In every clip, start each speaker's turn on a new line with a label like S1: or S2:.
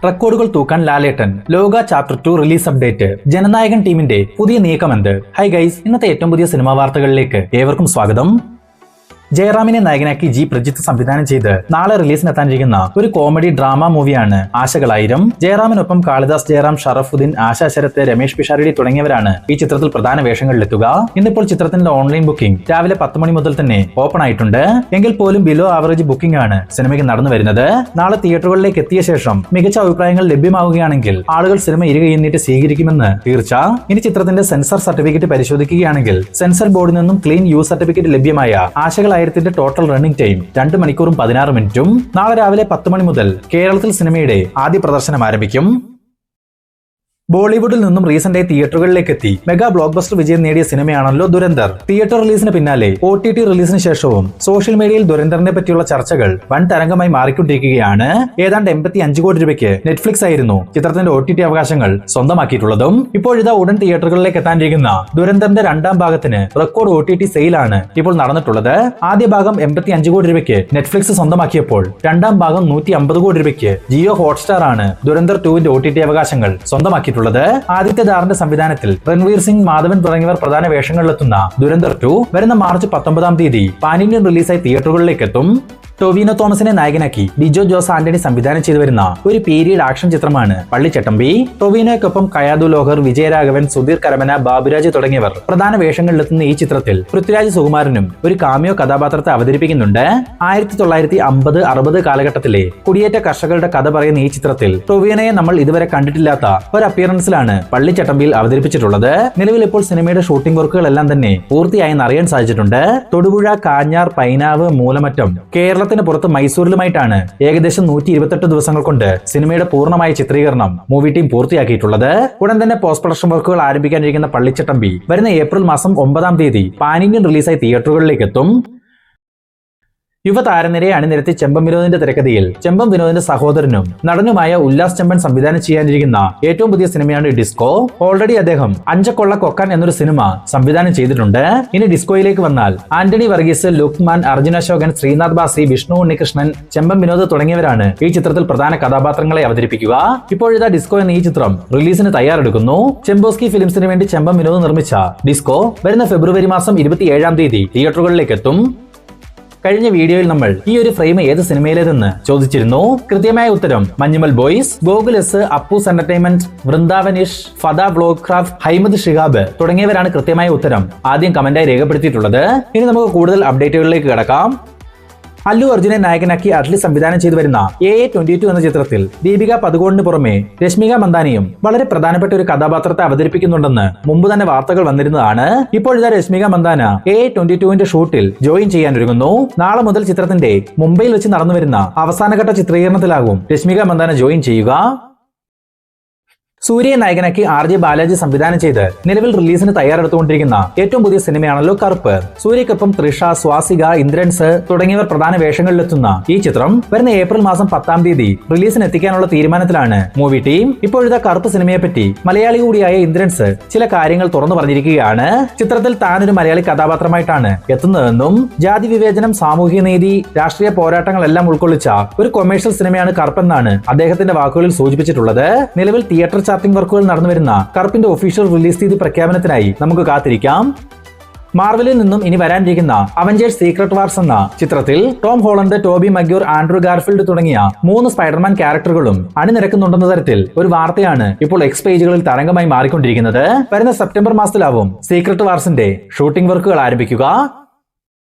S1: റെക്കോർഡുകൾ തൂക്കാൻ ലാലേട്ടൻ. ലോക ചാപ്റ്റർ 2 റിലീസ് അപ്ഡേറ്റ്. ജനനായകൻ ടീമിന്റെ പുതിയ നീക്കമെന്ത്? ഹൈ ഗൈസ്, ഇന്നത്തെ ഏറ്റവും പുതിയ സിനിമാ വാർത്തകളിലേക്ക് ഏവർക്കും സ്വാഗതം. ജയറാമിനെ നായകനാക്കി ജി പ്രജിത്ത് സംവിധാനം ചെയ്ത് നാളെ റിലീസിനെത്താനിരിക്കുന്ന ഒരു കോമഡി ഡ്രാമ മൂവിയാണ് ആശകളായിരം. ജയറാമിനൊപ്പം കാളിദാസ് ജയറാം, ഷറഫുദ്ദീൻ, ആശ ശരത്ത്, രമേഷ് പിഷാരടി തുടങ്ങിയവരാണ് ഈ ചിത്രത്തിൽ പ്രധാന വേഷങ്ങളിലെത്തുക. ഇന്നിപ്പോൾ ചിത്രത്തിന്റെ ഓൺലൈൻ ബുക്കിംഗ് രാവിലെ 10 മണി മുതൽ തന്നെ ഓപ്പൺ ആയിട്ടുണ്ട്. എങ്കിൽ പോലും ബിലോ ആവറേജ് ബുക്കിംഗ് ആണ് സിനിമയ്ക്ക് നടന്നു വരുന്നത്. നാളെ തിയേറ്ററുകളിലേക്ക് എത്തിയ ശേഷം മികച്ച അഭിപ്രായങ്ങൾ ലഭ്യമാവുകയാണെങ്കിൽ ആളുകൾ സിനിമ ഇരുകൈഞ്ഞിട്ട് സ്വീകരിക്കുമെന്ന് തീർച്ച. ഇനി ചിത്രത്തിന്റെ സെൻസർ സർട്ടിഫിക്കറ്റ് പരിശോധിക്കുകയാണെങ്കിൽ സെൻസർ ബോർഡിൽ നിന്നും ക്ലീൻ യു സർട്ടിഫിക്കറ്റ് ലഭ്യമായ ആശകളായിരത്തിന്റെ ടോട്ടൽ റണ്ണിംഗ് ടൈം 2 മണിക്കൂറും 16 മിനിറ്റും. നാളെ രാവിലെ 10 മണി മുതൽ കേരളത്തിൽ സിനിമയുടെ ആദ്യ പ്രദർശനം ആരംഭിക്കും. ബോളിവുഡിൽ നിന്നും റീസെന്റായി തിയേറ്ററുകളിലേക്ക് എത്തി മെഗാ ബ്ലോക്ക് ബസ്റ്റർ വിജയം നേടിയ സിനിമയാണല്ലോ ദുരന്തർ. തിയേറ്റർ റിലീസിന് പിന്നാലെ OTT റിലീസിന് ശേഷവും സോഷ്യൽ മീഡിയയിൽ ദുരന്തറിനെ പറ്റിയുള്ള ചർച്ചകൾ വൻ തരംഗമായി മാറിക്കൊണ്ടിരിക്കുകയാണ്. ഏതാണ്ട് 85 കോടി രൂപയ്ക്ക് നെറ്റ്ഫ്ലിക്സ് ആയിരുന്നു ചിത്രത്തിന്റെ OTT അവകാശങ്ങൾ സ്വന്തമാക്കിയിട്ടുള്ളതും. ഇപ്പോഴിതാ ഉടൻ തിയേറ്ററുകളിലേക്ക് എത്താനിരിക്കുന്ന ദുരന്തറിന്റെ 2ാം ഭാഗത്തിന് റെക്കോർഡ് OTT സെയിലാണ് ഇപ്പോൾ നടന്നിട്ടുള്ളത്. ആദ്യ ഭാഗം 85 കോടി രൂപയ്ക്ക് നെറ്റ്ഫ്ലിക്സ് സ്വന്തമാക്കിയപ്പോൾ 2ാം ഭാഗം 150 കോടി രൂപയ്ക്ക് ജിയോ ഹോട്ട്സ്റ്റാർ ആണ് ദുരന്തർ 2ന്റെ OTT അവകാശങ്ങൾ സ്വന്തമാക്കിയിട്ടുള്ളത്. ആദിത്യ ദാറിന്റെ സംവിധാനത്തിൽ രൺവീർ സിംഗ്, മാധവൻ തുടങ്ങിയവർ പ്രധാന വേഷങ്ങളിലെത്തുന്ന ദുരന്തർ 2 വരുന്ന മാർച്ച് 19-ാം തീയതി പാൻ ഇന്ത്യൻ റിലീസായി തിയേറ്ററുകളിലേക്ക് എത്തും. ടൊവിനോ തോമസിനെ നായകനാക്കി ഡിജോ ജോസ് ആന്റണി സംവിധാനം ചെയ്തു വരുന്ന ഒരു പീരിയഡ് ആക്ഷൻ ചിത്രമാണ് പള്ളിച്ചട്ടമ്പി. ടൊവിനോയ്ക്കൊപ്പം കയാദു ലോഹർ, വിജയരാഘവൻ, സുധീർ കരമന, ബാബുരാജ് തുടങ്ങിയവർ പ്രധാന വേഷങ്ങളിലെത്തുന്ന ഈ ചിത്രത്തിൽ പൃഥ്വിരാജ് സുകുമാരനും ഒരു കാമിയോ കഥാപാത്രത്തെ അവതരിപ്പിക്കുന്നുണ്ട്. 1950-60 കാലഘട്ടത്തിലെ കുടിയേറ്റ കർഷകരുടെ കഥ പറയുന്ന ഈ ചിത്രത്തിൽ ടൊവിനോയെ നമ്മൾ ഇതുവരെ കണ്ടിട്ടില്ലാത്ത ഒരു അപ്പിയറൻസിലാണ് പള്ളിച്ചട്ടമ്പിയിൽ അവതരിപ്പിച്ചിട്ടുള്ളത്. നിലവിൽ ഇപ്പോൾ സിനിമയുടെ ഷൂട്ടിംഗ് വർക്കുകളെല്ലാം തന്നെ പൂർത്തിയായെന്ന് അറിയാൻ സാധിച്ചിട്ടുണ്ട്. തൊടുപുഴ, കാഞ്ഞാർ, പൈനാവ്, മൂലമറ്റം, കേരള പുറത്ത് മൈസൂരിലുമായിട്ടാണ് ഏകദേശം 128 ദിവസങ്ങൾ കൊണ്ട് സിനിമയുടെ പൂർണ്ണമായ ചിത്രീകരണം മൂവി ടീം പൂർത്തിയാക്കിയിട്ടുള്ളത്. ഉടൻ തന്നെ പോസ്റ്റ് പ്രൊഡക്ഷൻ വർക്കുകൾ ആരംഭിക്കാനിരിക്കുന്ന പള്ളിച്ചട്ടമ്പി വരുന്ന ഏപ്രിൽ മാസം 9-ാം തീയതി പാൻ ഇന്ത്യൻ റിലീസായി തിയേറ്ററുകളിലേക്ക് എത്തും. യുവതാരനിരയെ അണിനിരത്തി ചെമ്പം വിനോദിന്റെ തിരക്കഥയിൽ ചെമ്പം വിനോദിന്റെ സഹോദരനും നടനുമായ ഉല്ലാസ് ചെമ്പൻ സംവിധാനം ചെയ്യാനിരിക്കുന്ന ഏറ്റവും പുതിയ സിനിമയാണ് ഡിസ്കോ. ഓൾറെഡി അദ്ദേഹം അഞ്ചക്കൊള്ള കൊക്കൻ എന്നൊരു സിനിമ സംവിധാനം ചെയ്തിട്ടുണ്ട്. ഇനി ഡിസ്കോയിലേക്ക് വന്നാൽ ആന്റണി വർഗീസ്, ലുക്മാൻ, അർജുന അശോകൻ, ശ്രീനാഥ് ബാസി, വിഷ്ണു ഉണ്ണികൃഷ്ണൻ, ചെമ്പം വിനോദ് തുടങ്ങിയവരാണ് ഈ ചിത്രത്തിൽ പ്രധാന കഥാപാത്രങ്ങളെ അവതരിപ്പിക്കുക. ഇപ്പോഴിതാ ഡിസ്കോ എന്ന ഈ ചിത്രം റിലീസിന് തയ്യാറെടുക്കുന്നു. ചെമ്പോസ്കി ഫിലിംസിന് വേണ്ടി ചെമ്പം വിനോദ് നിർമ്മിച്ച ഡിസ്കോ വരുന്ന ഫെബ്രുവരി മാസം 27-ാം തീയതി തിയേറ്ററുകളിലേക്ക് എത്തും. കഴിഞ്ഞ വീഡിയോയിൽ നമ്മൾ ഈ ഒരു ഫ്രെയിം ഏത് സിനിമയിലേതെന്ന് ചോദിച്ചിരുന്നു. കൃത്യമായ ഉത്തരം Manjummel boys, Gokul S, Appus entertainment, വൃന്ദാവനിഷ്, ഫദ വ്ലോഗ് ക്രാഫ്റ്റ്, ഹൈമദ് ഷിഹാബ് തുടങ്ങിയവരാണ് കൃത്യമായ ഉത്തരം ആദ്യം കമന്റായി രേഖപ്പെടുത്തിയിട്ടുള്ളത്. ഇനി നമുക്ക് കൂടുതൽ അപ്ഡേറ്റുകളിലേക്ക് കടക്കാം. അല്ലു അർജുനെ നായകനാക്കി അറ്റ്ലി സംവിധാനം ചെയ്തു വരുന്ന AA22 എന്ന ചിത്രത്തിൽ ദീപിക പദുകോണിന് പുറമെ രശ്മിക മന്ദാനയും വളരെ പ്രധാനപ്പെട്ട ഒരു കഥാപാത്രത്തെ അവതരിപ്പിക്കുന്നുണ്ടെന്ന് മുമ്പ് തന്നെ വാർത്തകൾ വന്നിരുന്നതാണ്. ഇപ്പോൾ ഇതാ രശ്മിക മന്ദാന AA22ന്റെ ഷൂട്ടിൽ ജോയിൻ ചെയ്യാൻ ഒരുങ്ങുന്നു. നാളെ മുതൽ ചിത്രത്തിന്റെ മുംബൈയിൽ വെച്ച് നടന്നുവരുന്ന അവസാനഘട്ട ചിത്രീകരണത്തിലാകും രശ്മിക മന്ദാന ജോയിൻ ചെയ്യുക. സൂര്യയെ നായകനാക്കി RJ ബാലാജി സംവിധാനം ചെയ്ത് നിലവിൽ റിലീസിന് തയ്യാറെടുത്തുകൊണ്ടിരിക്കുന്ന ഏറ്റവും പുതിയ സിനിമയാണല്ലോ കറുപ്പ്. സൂര്യക്കൊപ്പം തൃഷ, സ്വാസിക, ഇന്ദ്രൻസ് തുടങ്ങിയവർ പ്രധാന വേഷങ്ങളിലെത്തുന്ന ഈ ചിത്രം വരുന്ന ഏപ്രിൽ മാസം 10-ാം തീയതി റിലീസിന് എത്തിക്കാനുള്ള തീരുമാനത്തിലാണ് മൂവി ടീം. ഇപ്പോഴത്തെ കറുപ്പ് സിനിമയെപ്പറ്റി മലയാളി കൂടിയായ ഇന്ദ്രൻസ് ചില കാര്യങ്ങൾ തുറന്നു പറഞ്ഞിരിക്കുകയാണ്. ചിത്രത്തിൽ താനൊരു മലയാളി കഥാപാത്രമായിട്ടാണ് എത്തുന്നതെന്നും ജാതി വിവേചനം, സാമൂഹ്യ നീതി, രാഷ്ട്രീയ പോരാട്ടങ്ങളെല്ലാം ഉൾക്കൊള്ളിച്ച ഒരു കൊമേഴ്ഷ്യൽ സിനിമയാണ് കറുപ്പെന്നാണ് അദ്ദേഹത്തിന്റെ വാക്കുകളിൽ സൂചിപ്പിച്ചിട്ടുള്ളത്. നിലവിൽ തിയേറ്റർ ചാർട്ടിംഗ് വർക്കുകൾ നടന്നുവരുന്ന കറുപ്പിന്റെ ഒഫീഷ്യൽ റിലീസ് തീയതി പ്രഖ്യാപനത്തിനായി നമുക്ക് കാത്തിരിക്കാം. മാർവലിൽ നിന്നും ഇനി വരാനിരിക്കുന്ന അവഞ്ചേഴ്സ് സീക്രട്ട് വാർസ് എന്ന ചിത്രത്തിൽ Tom Holland, Tobey Maguire, Andrew Garfield തുടങ്ങിയ 3 സ്പൈഡർമാൻ ക്യാരക്ടറുകളും അണിനിരക്കുന്നുണ്ടെന്ന തരത്തിൽ ഒരു വാർത്തയാണ് ഇപ്പോൾ എക്സ് പേജുകളിൽ തരംഗമായി മാറിക്കൊണ്ടിരിക്കുന്നത്. വരുന്ന സെപ്റ്റംബർ മാസത്തിലാവും സീക്രട്ട് വാർസിന്റെ ഷൂട്ടിംഗ് വർക്കുകൾ ആരംഭിക്കുക.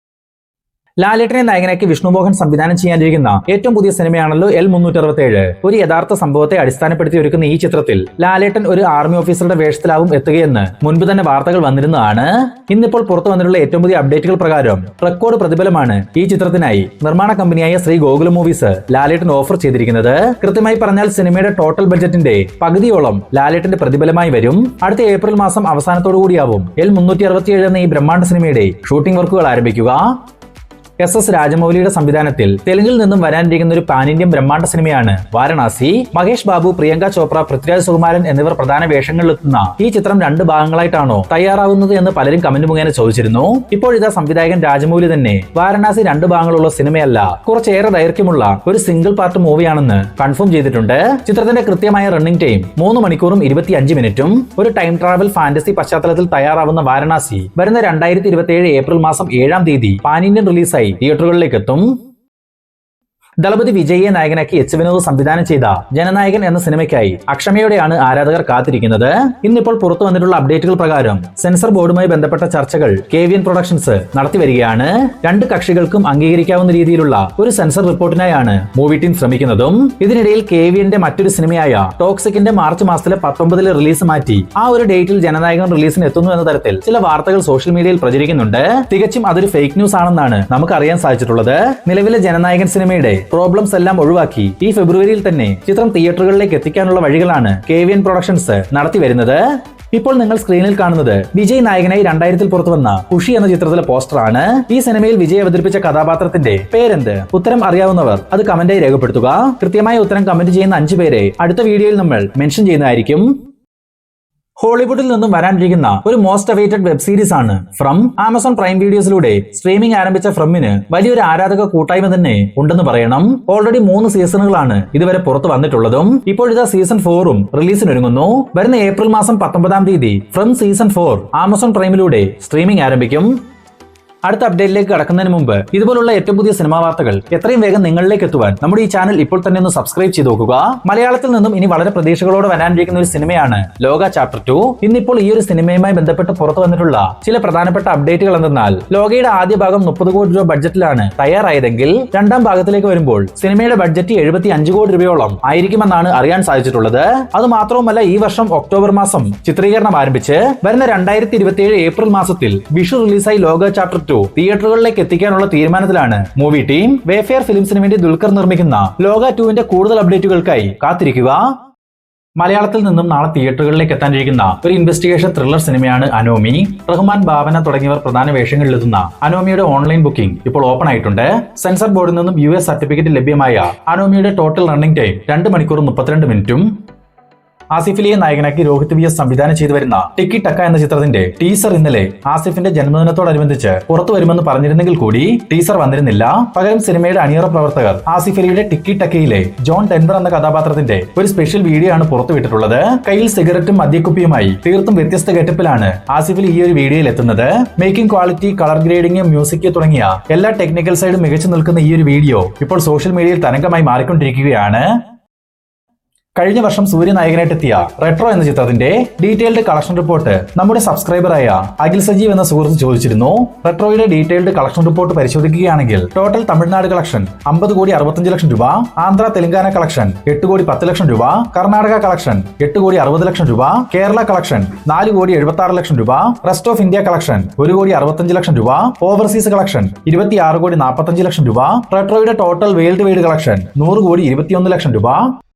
S1: ലാലേട്ടനെ നായകനാക്കി വിഷ്ണുമോഹൻ സംവിധാനം ചെയ്യാനിരിക്കുന്ന ഏറ്റവും പുതിയ സിനിമയാണല്ലോ L367. ഒരു യഥാർത്ഥ സംഭവത്തെ അടിസ്ഥാനപ്പെടുത്തി ഒരുക്കുന്ന ഈ ചിത്രത്തിൽ ലാലേട്ടൻ ഒരു ആർമി ഓഫീസറുടെ വേഷത്തിലാവും എത്തുകയെന്ന് മുൻപ് തന്നെ വാർത്തകൾ വന്നിരുന്നതാണ്. ഇന്നിപ്പോൾ പുറത്തു വന്നിട്ടുള്ള ഏറ്റവും പുതിയ അപ്ഡേറ്റുകൾ പ്രകാരം റെക്കോർഡ് പ്രതിഫലമാണ് ഈ ചിത്രത്തിനായി നിർമ്മാണ കമ്പനിയായ ശ്രീ ഗോകുല മൂവീസ് ലാലേട്ടൻ ഓഫർ ചെയ്തിരിക്കുന്നത്. കൃത്യമായി പറഞ്ഞാൽ സിനിമയുടെ ടോട്ടൽ ബഡ്ജറ്റിന്റെ പകുതിയോളം ലാലേട്ടന്റെ പ്രതിഫലമായി വരും. അടുത്ത ഏപ്രിൽ മാസം അവസാനത്തോടു കൂടിയാവും L367 എന്ന ഈ ബ്രഹ്മാണ്ഡ സിനിമയുടെ ഷൂട്ടിംഗ് വർക്കുകൾ ആരംഭിക്കുക. SS രാജമൗലിയുടെ സംവിധാനത്തിൽ തെലുങ്കിൽ നിന്നും വരാനിരിക്കുന്ന ഒരു പാൻ ഇന്ത്യൻ ബ്രഹ്മാണ്ഡ സിനിമയാണ് വാരണാസി. മഹേഷ് ബാബു, പ്രിയങ്ക ചോപ്ര, പൃഥ്വിരാജ് സുകുമാരൻ എന്നിവർ പ്രധാന വേഷങ്ങളിലെത്തുന്ന ഈ ചിത്രം 2 ഭാഗങ്ങളായിട്ടാണോ തയ്യാറാവുന്നത് എന്ന് പലരും കമന്റ് മുഖേന ചോദിച്ചിരുന്നു. ഇപ്പോഴിതാ സംവിധായകൻ രാജമൗലി തന്നെ വാരണാസി 2 ഭാഗങ്ങളുള്ള സിനിമയല്ല, കുറച്ചേറെ ദൈർഘ്യമുള്ള ഒരു സിംഗിൾ പാർട്ട് മൂവിയാണെന്ന് കൺഫേം ചെയ്തിട്ടുണ്ട്. ചിത്രത്തിന്റെ കൃത്യമായ റണ്ണിംഗ് ടൈം 3 മണിക്കൂറും 25 മിനിറ്റും. ഒരു ടൈം ട്രാവൽ ഫാന്റസി പശ്ചാത്തലത്തിൽ തയ്യാറാവുന്ന വാരണാസി വരുന്ന 2027 ഏപ്രിൽ മാസം 7-ാം തീയതി പാൻ ഇന്ത്യൻ റിലീസായി തിയേറ്ററുകളിലേക്ക് എത്തും. ദളപതി വിജയിയെ നായകനാക്കി എച്ച് വിനോദ് സംവിധാനം ചെയ്ത ജനനായകൻ എന്ന സിനിമയ്ക്കായി അക്ഷമയോടെയാണ് ആരാധകർ കാത്തിരിക്കുന്നത്. ഇന്നിപ്പോൾ പുറത്തു വന്നിട്ടുള്ള അപ്ഡേറ്റുകൾ പ്രകാരം സെൻസർ ബോർഡുമായി ബന്ധപ്പെട്ട ചർച്ചകൾ KVN പ്രൊഡക്ഷൻസ് നടത്തിവരികയാണ്. 2 കക്ഷികൾക്കും അംഗീകരിക്കാവുന്ന രീതിയിലുള്ള ഒരു സെൻസർ റിപ്പോർട്ടിനായാണ് മൂവി ടീം ശ്രമിക്കുന്നതും. ഇതിനിടയിൽ KVNന്റെ മറ്റൊരു സിനിമയായ ടോക്സിക്കിന്റെ മാർച്ച് മാസത്തിലെ 19 റിലീസ് മാറ്റി ആ ഒരു ഡേറ്റിൽ ജനനായകൻ റിലീസിന് എത്തുന്നു എന്ന തരത്തിൽ ചില വാർത്തകൾ സോഷ്യൽ മീഡിയയിൽ പ്രചരിക്കുന്നുണ്ട്. തികച്ചും അതൊരു ഫേക്ക് ന്യൂസ് ആണെന്നാണ് നമുക്ക് അറിയാൻ സാധിച്ചിട്ടുള്ളത്. നിലവിലെ ജനനായകൻ സിനിമയുടെ പ്രോബ്ലംസ് എല്ലാം ഒഴിവാക്കി ഈ ഫെബ്രുവരിയിൽ തന്നെ ചിത്രം തിയേറ്ററുകളിലേക്ക് എത്തിക്കാനുള്ള വഴികളാണ് KVN പ്രൊഡക്ഷൻസ് നടത്തി വരുന്നത്. ഇപ്പോൾ നിങ്ങൾ സ്ക്രീനിൽ കാണുന്നത് വിജയ് നായകനായി 2000-ൽ പുറത്തുവന്ന ഖുഷി എന്ന ചിത്രത്തിലെ പോസ്റ്ററാണ്. ഈ സിനിമയിൽ വിജയ് അവതരിപ്പിച്ച കഥാപാത്രത്തിന്റെ പേരെന്ത്? ഉത്തരം അറിയാവുന്നവർ അത് കമന്റായി രേഖപ്പെടുത്തുക. കൃത്യമായ ഉത്തരം കമന്റ് ചെയ്യുന്ന 5 പേരെ അടുത്ത വീഡിയോയിൽ നമ്മൾ മെൻഷൻ ചെയ്യുന്നതായിരിക്കും. ഹോളിവുഡിൽ നിന്നും വരാനിരിക്കുന്ന ഒരു മോസ്റ്റ് അവൈറ്റഡ് വെബ് സീരീസ് ആണ് ഫ്രം. ആമസോൺ പ്രൈം വീഡിയോസിലൂടെ സ്ട്രീമിംഗ് ആരംഭിച്ച ഫ്രമിന് വലിയൊരു ആരാധക കൂട്ടായ്മ തന്നെ ഉണ്ടെന്ന് പറയണം. ഓൾറെഡി 3 സീസണുകളാണ് ഇതുവരെ പുറത്തു വന്നിട്ടുള്ളതും. ഇപ്പോഴിതാ സീസൺ 4ഉം റിലീസിനൊരുങ്ങുന്നു. വരുന്ന ഏപ്രിൽ മാസം 19-ാം തീയതി ഫ്രം സീസൺ 4 ആമസോൺ പ്രൈമിലൂടെ സ്ട്രീമിംഗ് ആരംഭിക്കും. അടുത്ത അപ്ഡേറ്റിലേക്ക് കടക്കുന്നതിന് മുമ്പ് ഇതുപോലുള്ള ഏറ്റവും പുതിയ സിനിമാ വാർത്തകൾ എത്രയും വേഗം നിങ്ങളിലേക്ക് എത്തുവാൻ നമ്മുടെ ഈ ചാനൽ ഇപ്പോൾ തന്നെ ഒന്ന് സബ്സ്ക്രൈബ് ചെയ്ത് നോക്കുക. മലയാളത്തിൽ നിന്നും ഇനി വളരെ പ്രതീക്ഷകളോടെ വരാനിരിക്കുന്ന ഒരു സിനിമയാണ് ലോക ചാപ്റ്റർ 2. ഇന്നിപ്പോൾ ഈ ഒരു സിനിമയുമായി ബന്ധപ്പെട്ട് പുറത്തു വന്നിട്ടുള്ള ചില പ്രധാനപ്പെട്ട അപ്ഡേറ്റുകൾ എന്തെന്നാൽ, ലോകയുടെ ആദ്യ ഭാഗം 30 കോടി രൂപ ബഡ്ജറ്റിലാണ് തയ്യാറായതെങ്കിൽ 2ാം ഭാഗത്തിലേക്ക് വരുമ്പോൾ സിനിമയുടെ ബഡ്ജറ്റ് 75 കോടി രൂപയോളം ആയിരിക്കുമെന്നാണ് അറിയാൻ സാധിച്ചിട്ടുള്ളത്. അത് മാത്രവുമല്ല, ഈ വർഷം ഒക്ടോബർ മാസം ചിത്രീകരണം ആരംഭിച്ച് വരുന്ന 2027 ഏപ്രിൽ മാസത്തിൽ വിഷു റിലീസായി ലോക ചാപ്റ്റർ തിയേറ്ററുകളിലേക്ക് എത്തിക്കാനുള്ള തീരുമാനത്തിലാണ് മൂവി ടീം. വേഫെയർ ഫിലിംസിന് വേണ്ടി ദുൽഖർ നിർമ്മിക്കുന്ന ലോക 2ന്റെ കൂടുതൽ അപ്ഡേറ്റുകൾക്കായി കാത്തിരിക്കുക. മലയാളത്തിൽ നിന്നും നാളെ തിയേറ്ററുകളിലേക്ക് എത്താനിരിക്കുന്ന ഒരു ഇൻവെസ്റ്റിഗേഷൻ ത്രില്ലർ സിനിമയാണ് അനോമി. റഹ്മാൻ, ഭാവന തുടങ്ങിയവർ പ്രധാന വേഷങ്ങളിലെത്തുന്ന അനോമിയുടെ ഓൺലൈൻ ബുക്കിംഗ് ഇപ്പോൾ ഓപ്പൺ ആയിട്ടുണ്ട്. സെൻസർ ബോർഡിൽ നിന്നും US സർട്ടിഫിക്കറ്റ് ലഭ്യമായ അനോമിയുടെ ടോട്ടൽ റണ്ണിംഗ് ടൈം 2 മണിക്കൂറും 32 മിനിറ്റും. ആസിഫ് അലിയെ നായകനാക്കി രോഹിത് VS സംവിധാനം ചെയ്തു വരുന്ന ടിക്കി ടക്ക എന്ന ചിത്രത്തിന്റെ ടീസർ ഇന്നലെ ആസിഫിന്റെ ജന്മദിനത്തോടനുബന്ധിച്ച് പുറത്തു വരുമെന്ന് പറഞ്ഞിരുന്നെങ്കിൽ കൂടി ടീസർ വന്നിരുന്നില്ല. പകരം സിനിമയുടെ അണിയറ പ്രവർത്തകർ ആസിഫ് അലിയുടെ ടിക്കി ടക്കയിലെ ജോൺ ടെൻഡർ എന്ന കഥാപാത്രത്തിന്റെ ഒരു സ്പെഷ്യൽ വീഡിയോ ആണ് പുറത്തുവിട്ടിട്ടുള്ളത്. കയ്യിൽ സിഗരറ്റും മദ്യക്കുപ്പിയുമായി തീർത്തും വ്യത്യസ്ത ഗെറ്റപ്പിലാണ് ആസിഫ് അലി ഈ ഒരു വീഡിയോയിൽ എത്തുന്നത്. Making quality, colour grading, music തുടങ്ങിയ എല്ലാ ടെക്നിക്കൽ സൈഡും മികച്ചു നിൽക്കുന്ന ഈ ഒരു വീഡിയോ ഇപ്പോൾ സോഷ്യൽ മീഡിയയിൽ തരംഗമായി മാറിക്കൊണ്ടിരിക്കുകയാണ്. കഴിഞ്ഞ വർഷം സൂര്യ നായകനായിട്ടെത്തിയ റെട്രോ എന്ന ചിത്രത്തിന്റെ ഡീറ്റെയിൽഡ് കളക്ഷൻ റിപ്പോർട്ട് നമ്മുടെ സബ്സ്ക്രൈബറായ അഖിൽ സജീവ് എന്ന സുഹൃത്ത് ചോദിച്ചിരുന്നു. റെട്രോയുടെ ഡീറ്റെയിൽഡ് കളക്ഷൻ റിപ്പോർട്ട് പരിശോധിക്കുകയാണെങ്കിൽ ടോട്ടൽ തമിഴ്നാട് കളക്ഷൻ 50 കോടി 65 ലക്ഷം രൂപ, ആന്ധ്ര തെലങ്കാന കളക്ഷൻ 8 കോടി 10 ലക്ഷം രൂപ, കർണാടക കളക്ഷൻ 8 കോടി 60 ലക്ഷം രൂപ, കേരള കളക്ഷൻ 4 കോടി 76 ലക്ഷം രൂപ, റെസ്റ്റ് ഓഫ് ഇന്ത്യ കളക്ഷൻ 1 കോടി 65 ലക്ഷം രൂപ, ഓവർസീസ് കളക്ഷൻ 26 കോടി 45 ലക്ഷം രൂപ, റെട്രോയുടെ ടോട്ടൽ വേൾഡ് വൈഡ് കളക്ഷൻ 100 കോടി 21 ലക്ഷം രൂപ.